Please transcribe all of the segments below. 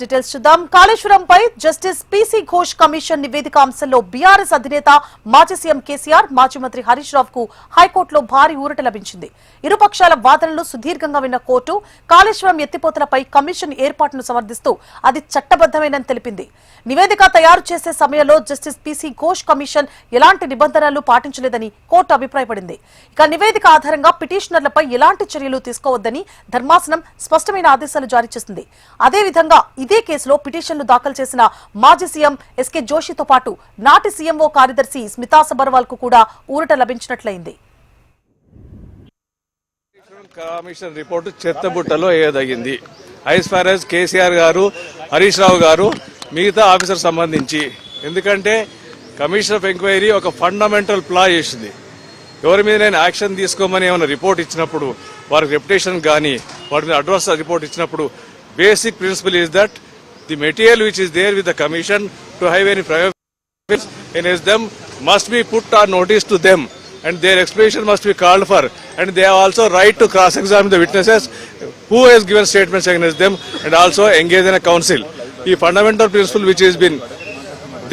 Details చూద్దాం. కాళేశ్వరంపై justice PC Ghosh commission నివేదిక అంశంలో బీఆర్ఎస్ అధినేత మాజీ సీఎం కేసీఆర్, మాజీ మంత్రి హరీష్ రావు కు హైకోర్టులో భారీ ఊరట లభించింది. ఇరుపక్షాల వాదనలు సుదీర్ఘంగా విన్న కోర్టు కాళేశ్వరం ఎత్తిపోతలపై కమిషన్ ఏర్పాటును సమర్థిస్తూ అది చట్టబద్దమేనని తెలిపింది. నివేదిక తయారు చేసే సమయంలో జస్టిస్ పీసీ ఘోష్ కమిషన్ ఎలాంటి నిబంధనలు పాటించలేదని కోర్టు అభిప్రాయపడింది. ఇక నివేదిక ఆధారంగా పిటిషనర్లపై ఎలాంటి చర్యలు తీసుకోవద్దని ధర్మాసనం స్పష్టమైన ఆదేశాలు జారీ చేసింది. అదేవిధంగా ఇదే కేసులో పిటిషన్లు దాఖలు చేసిన మాజీ సీఎం ఎస్కే జోషితో పాటు నాటి సీఎంఓ కార్యదర్శి స్మితా సబర్వాల్ కు కూడా ఊరట లభించినట్లయింది. కమిషన్ రిపోర్టు చెత్తబుట్టలో వేయదగింది. యాజ్ ఫార్ యాజ్ కేసీఆర్ గారు, హరీష్ రావు గారు, మిగతా ఆఫీసర్ సంబంధించి, ఎందుకంటే కమిషన్ ఆఫ్ ఎంక్వైరీ ఒక ఫండమెంటల్ ప్లా చేసింది. ఎవరి మీద నేను యాక్షన్ తీసుకోమని ఏమైనా రిపోర్ట్ ఇచ్చినప్పుడు, వారికి రెప్యుటేషన్ కానీ వారి మీద అడ్వర్స్ రిపోర్ట్ ఇచ్చినప్పుడు, basic principle is that the material which is there with the commission to have any private against them must be put on notice to them, and their explanation must be called for, and they have also right to cross-examine the witnesses who has given statements against them, and also engage in a counsel. The fundamental principle which has been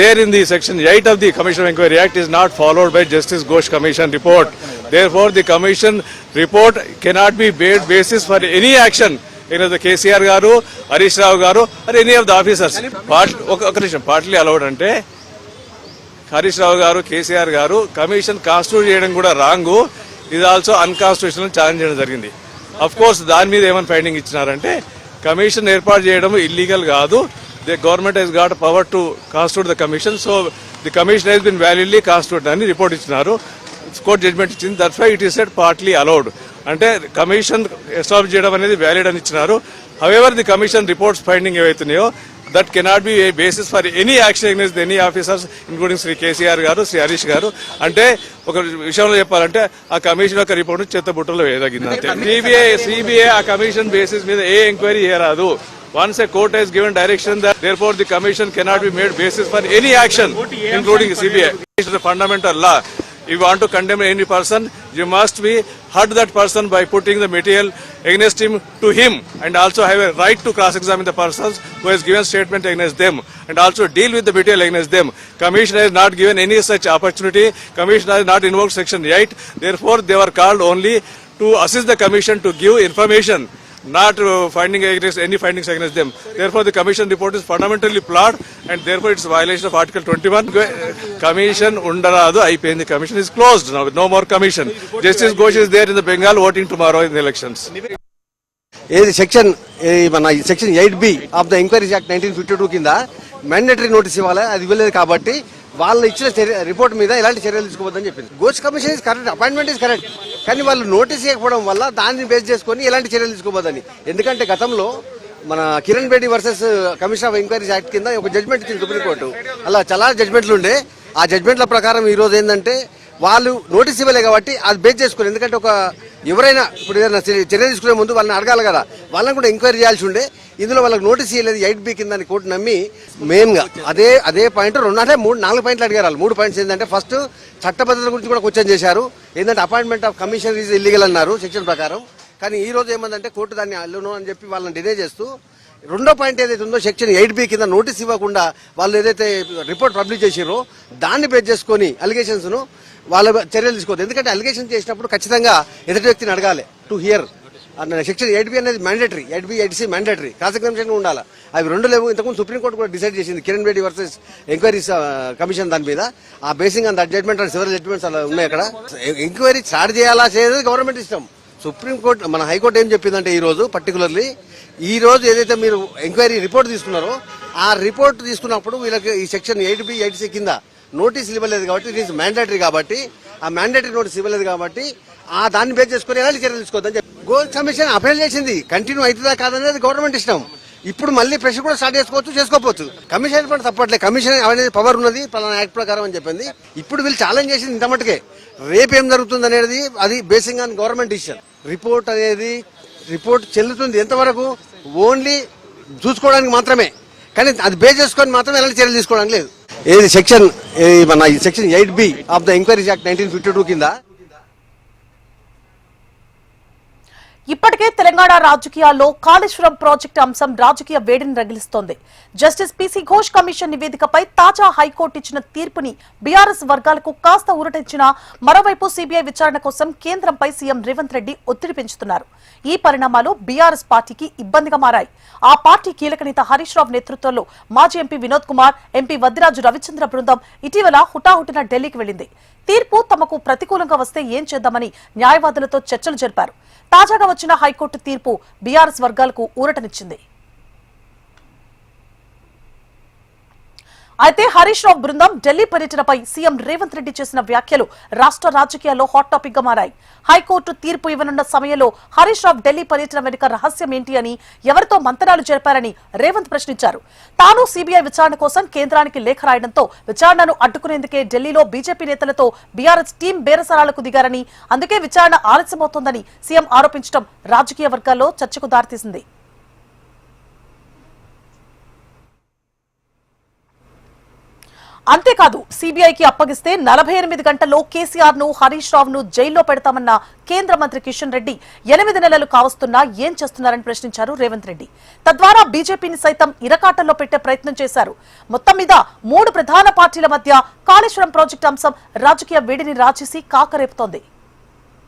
there in the section 8 of the Commission of Inquiry Act is not followed by Justice Ghosh Commission report. Therefore, the Commission report cannot be made basis for any action the KCR గారు, హరీష్ రావు గారు, or any of the officers. ఒక నిమిషం, partly allowed అంటే హరీష్ రావు గారు, కేసీఆర్ గారు commission constitute చేయడం కూడా wrong, ఇది ఆల్సో అన్కాన్స్టిట్యూషనల్ ఛాలెంజ్ చేయడం జరిగింది. అఫ్ కోర్స్ దాని మీద ఏమైనా ఫైండింగ్ ఇచ్చినారంటే కమిషన్ ఏర్పాటు చేయడం ఇల్లీగల్ కాదు. The government has got power to constitute the commission, so the commission has been validly constitute అని రిపోర్ట్ ఇచ్చినారు. కోర్టు జడ్జ్మెంట్ ఇచ్చింది. That's why it is said partly allowed. అంటే కమిషన్ ఎస్టాబ్లిష్ చేయడం అనేది valid అని ఇచ్చినారు. However the commission reports finding ఏవైతున్నాయో that cannot be a basis for any action against any officers including Shri KCR గారు, శ్రీ హరీష్ గారు. అంటే ఒక విషయంలో చెప్పాలంటే ఆ కమిషన్ యొక్క రిపోర్ట్ చెత్తబుట్టలో వేయదగింది అంతే. సిబిఐ ఆ కమిషన్ బేసిస్ మీద ఏ ఎంక్వైరీ చేయరాదు. Once a court has given direction that therefore the commission cannot be made basis for any action including CBI. It is a fundamental law. If you want to condemn any person, you must be hurt that person by putting the material against him to him, and also have a right to cross-examine the persons who has given statement against them, and also deal with the material against them. Commission has not given any such opportunity. Commission has not invoked section 8. Therefore, they were called only to assist the commission to give information, not finding against any findings against them. Therefore, the commission report is fundamentally flawed, and therefore it's a violation of Article 21. Commission undaradu ayipindi. Commission is closed now. No more commission. Justice Ghosh is there in the Bengal voting tomorrow in the elections. Section 8B of the enquiry act 1952 కింద mandatory notice ఇవ్వాలి. అది ఇవ్వలేదు కాబట్టి వాళ్ళు ఇచ్చిన report మీద ఎలాంటి చర్యలు తీసుకోవద్దని చెప్పింది. Ghosh commission is correct, appointment is correct, కానీ వాళ్ళు నోటీస్ ఇవ్వకపోవడం వల్ల దాన్ని బేస్ చేసుకుని ఎలాంటి చర్యలు తీసుకోవద్దని. ఎందుకంటే గతంలో మన Kiran Bedi versus commission of enquiries act కింద ఒక జడ్జ్మెంట్ ఇచ్చింది సుప్రీంకోర్టు. అలా చాలా జడ్జ్మెంట్లు ఉండే. ఆ జడ్జ్మెంట్ల ప్రకారం ఈ రోజు ఏంటంటే వాళ్ళు నోటీస్ ఇవ్వలే కాబట్టి అది బేస్ చేసుకుని, ఎందుకంటే ఒక ఎవరైనా ఇప్పుడు ఏదైనా చర్య తీసుకునే ముందు వాళ్ళని అడగాలి కదా, వాళ్ళని కూడా ఎంక్వైరీ చేయాల్సి ఉండే. ఇందులో వాళ్ళకి నోటీస్ ఇవ్వలేదు 8B కింద కోర్టు నమ్మి మెయిన్గా అదే పాయింట్ 4 పాయింట్లు అడిగారు. 3 పాయింట్స్ ఏంటంటే ఫస్ట్ చట్టబద్ధత గురించి కూడా క్వశ్చన్ చేశారు. ఏంటంటే appointment of commissioner is illegal అన్నారు సెక్షన్ ప్రకారం. కానీ ఈ రోజు ఏమందంటే కోర్టు దాన్ని అల్లును అని చెప్పి వాళ్ళని డినే చేస్తూ రెండో పాయింట్ ఏదైతే ఉందో సెక్షన్ 8B కింద నోటీస్ ఇవ్వకుండా వాళ్ళు ఏదైతే రిపోర్ట్ పబ్లిష్ చేసిరో దాన్ని బేస్ చేసుకొని అలిగేషన్స్ ను వాళ్ళ చర్యలు తీసుకోవద్దు. ఎందుకంటే అలిగేషన్ చేసినప్పుడు ఖచ్చితంగా ఎదుటి వ్యక్తిని అడగాలి టు హియర్. సెక్షన్ 8B అనేది mandatory, 8B 8C mandatory, cross examination ఉండాలి. అవి రెండు లేవు. ఇంతకుముందు సుప్రీంకోర్టు కూడా డిసైడ్ చేసింది Kiran Bedi versus inquiries commission దాని మీద. ఆ basing on that judgement and civil judgements అలా ఉన్నాయి. అక్కడ ఎంక్వైరీ స్టార్ట్ చేయాలా చేయలేదు గవర్నమెంట్ ఇష్టం. సుప్రీంకోర్టు మన హైకోర్టు ఏం చెప్పిందంటే ఈ రోజు పర్టికులర్లీ ఈ రోజు ఏదైతే మీరు ఎంక్వైరీ రిపోర్ట్ తీసుకున్నారో ఆ రిపోర్ట్ తీసుకున్నప్పుడు వీళ్ళకి ఈ సెక్షన్ 8B 8C కింద నోటీసులు ఇవ్వలేదు కాబట్టి ఇట్ ఈస్ మ్యాండేటరీ, కాబట్టి ఆ మ్యాండేటరీ నోటీస్ ఇవ్వలేదు కాబట్టి ఆ దాన్ని బేస్ చేసుకుని ఎలాంటి చర్యలు తీసుకోవద్దని చెప్పి ఘోష్ కమిషన్ అపీల్ చేసింది. కంటిన్యూ అవుతుందా కాదనేది గవర్నమెంట్ ఇష్టం. ఇప్పుడు మళ్ళీ ప్రెషర్ కూడా స్టార్ట్ చేసుకోవచ్చు. కమిషన్ ఏర్పాటు తప్పట్లేదు. కమిషన్ అనేది పవర్ ఉన్నది పలానా యాక్ట్ ప్రకారం అని చెప్పింది. ఇప్పుడు వీళ్ళు ఛాలెంజ్ చేసింది ఇంత మటుకే. రేపు ఏం జరుగుతుంది అనేది అది basing on government decision. Report అనేది చెల్లుతుంది ఎంతవరకు ఓన్లీ చూసుకోవడానికి మాత్రమే, కానీ అది బేస్ చేసుకొని మాత్రం ఎలాంటి చర్యలు తీసుకోవడానికి లేదు. Section 8B of the enquiry act 1952 కింద ఇప్పటికే తెలంగాణ రాజకీయాల్లో కాళేశ్వరం ప్రాజెక్టు అంశం రాజకీయ వేడిని రగిలిస్తోంది. జస్టిస్ పీసీ ఘోష్ కమిషన్ నివేదికపై తాజా హైకోర్టు ఇచ్చిన తీర్పుని బీఆర్ఎస్ వర్గాలకు కాస్త ఊరటించినా మరోవైపు సీబీఐ విచారణ కోసం కేంద్రంపై సీఎం రేవంత్ రెడ్డి ఒత్తిడి పెంచుతున్నారు. ఈ పరిణామాలు బీఆర్ఎస్ పార్టీకి ఇబ్బందిగా మారాయి. ఆ పార్టీ కీలక నేత హరీష్ రావు నేతృత్వంలో మాజీ ఎంపీ వినోద్ కుమార్, ఎంపీ వద్దిరాజు రవిచంద్ర బృందం ఇటీవల హుటాహుటిన ఢిల్లీకి వెళ్లింది. తీర్పు తమకు ప్రతికూలంగా వస్తే ఏం చేద్దామని న్యాయవాదులతో చర్చలు జరిపారు. తాజాగా వచ్చిన హైకోర్టు తీర్పు బీఆర్ఎస్ వర్గాలకు ఊరటనిచ్చింది. అయితే హరీష్ రావు బృందం ఢిల్లీ పర్యటనపై సీఎం రేవంత్ రెడ్డి చేసిన వ్యాఖ్యలు రాష్ట్ర రాజకీయాల్లో హాట్ టాపిక్ గా మారాయి. హైకోర్టు తీర్పు ఇవ్వనున్న సమయంలో హరీష్ రావు ఢిల్లీ పర్యటన వెనుక రహస్యం ఏంటి అని, ఎవరితో మంతనాలు జరిపారని రేవంత్ ప్రశ్నించారు. తాను సీబీఐ విచారణ కోసం కేంద్రానికి లేఖ రాయడంతో విచారణను అడ్డుకునేందుకే ఢిల్లీలో బీజేపీ నేతలతో బీఆర్ఎస్ టీం బేరసారాలకు దిగారని, అందుకే విచారణ ఆలస్యమవుతోందని సీఎం ఆరోపించడం రాజకీయ వర్గాల్లో చర్చకు దారితీసింది. అంతేకాదు, సీబీఐకి అప్పగిస్తే 48 గంటల్లో కేసీఆర్ ను, హరీష్ రావును జైల్లో పెడతామన్న కేంద్ర మంత్రి కిషన్ రెడ్డి 8 నెలలు కావస్తున్నా ఏం చేస్తున్నారని ప్రశ్నించారు రేవంత్ రెడ్డి. తద్వారా బీజేపీని సైతం ఇరకాటంలో పెట్టే ప్రయత్నం చేశారు. మొత్తం మీద 3 ప్రధాన పార్టీల మధ్య కాళేశ్వరం ప్రాజెక్టు అంశం రాజకీయ వేడిని రాచేసి కాకరేపుతోంది.